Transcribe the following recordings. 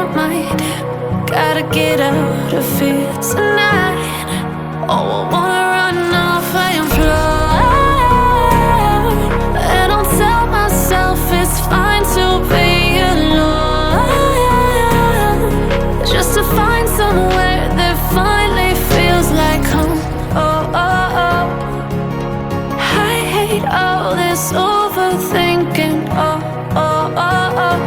my mind. Gotta get out of here tonight. Oh, I wanna run off and fly. And I'll tell myself it's fine to be alone, just to find somewhere that finally feels like home. Oh, oh, oh. I hate all this overthinking. Oh, oh, oh, oh.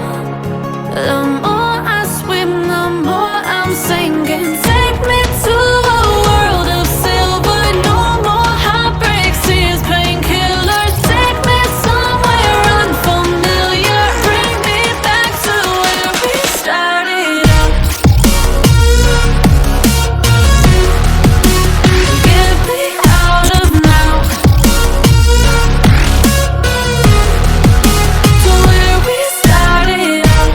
The more I swim, the more I'm sinking. Take me to a world of silver. No more heartbreaks, tears, painkillers. Take me somewhere unfamiliar. Bring me back to where we started out. Get me out of now, to where we started out.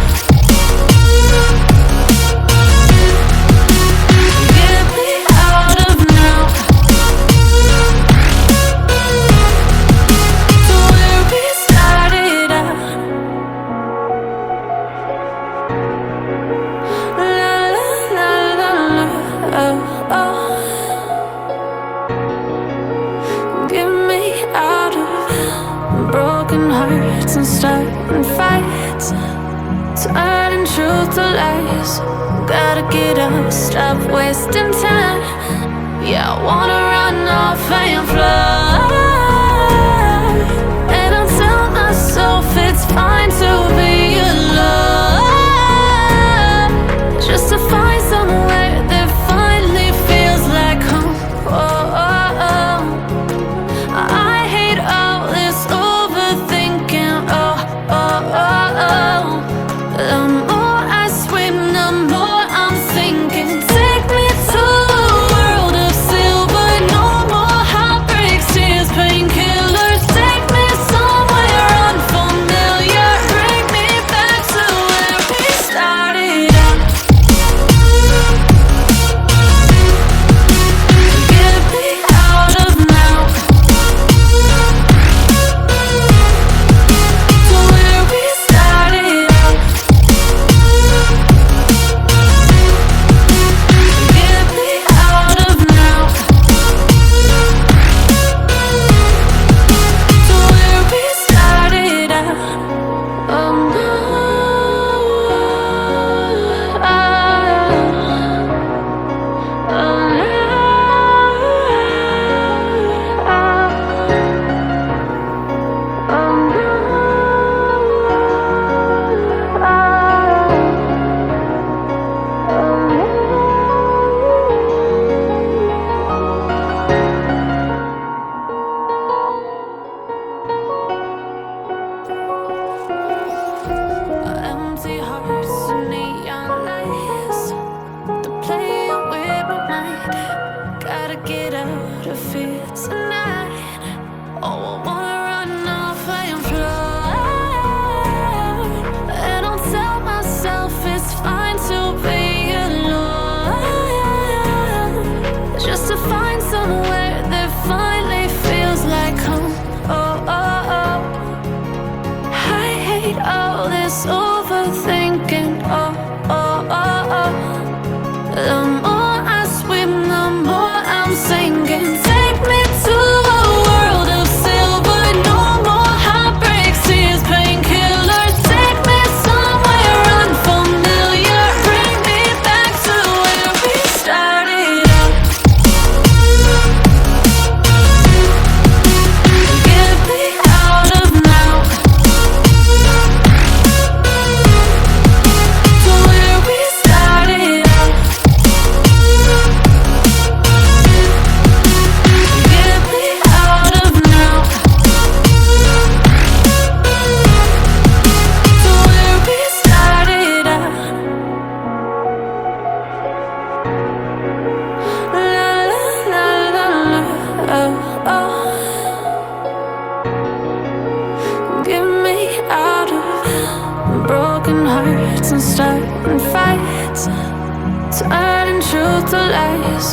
Get me out of now, to where we started out. La la la la la, oh, oh. Get me out of broken hearts and starting fights, turning truth to lies. Gotta get up, stop wasting time. Yeah, I wanna run off and fly. And I'll tell myself it's fine to be alone, just to find somewhere that finally feels like home. Oh, oh, oh. I hate all this overthinking. Oh, oh, oh, oh. The more I swim, the more I'm sinking. Take me to a world of silver. No more heartbreaks, tears, painkillers. Take me somewhere unfamiliar. Bring me back to where we started out. Get me out of now, to where we started out. Get me out of now, to where we started out. Oh no, oh, empty hearts and neon lights, they're playing with my mind. Gotta get out of here tonight. Oh, I wanna run off and fly. And I'll tell myself it's fine to be alone, just to find somewhere that finally feels like home. Oh, oh, oh. I hate all this overthinking. Oh, oh, oh, oh. The more I swim, the more I'm sinking. Take me to a world of silver. No more heartbreaks, tears, painkillers. Take me somewhere unfamiliar. Bring me back to where we started out. Get me out of now, to where we started out. Get me out of now, to where we started out. La la la la la, oh, oh. Get me out of broken hearts and starting fights, turning truth to lies.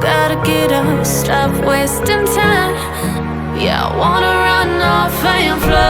Gotta get up, stop wasting time. Yeah, I wanna run off and fly.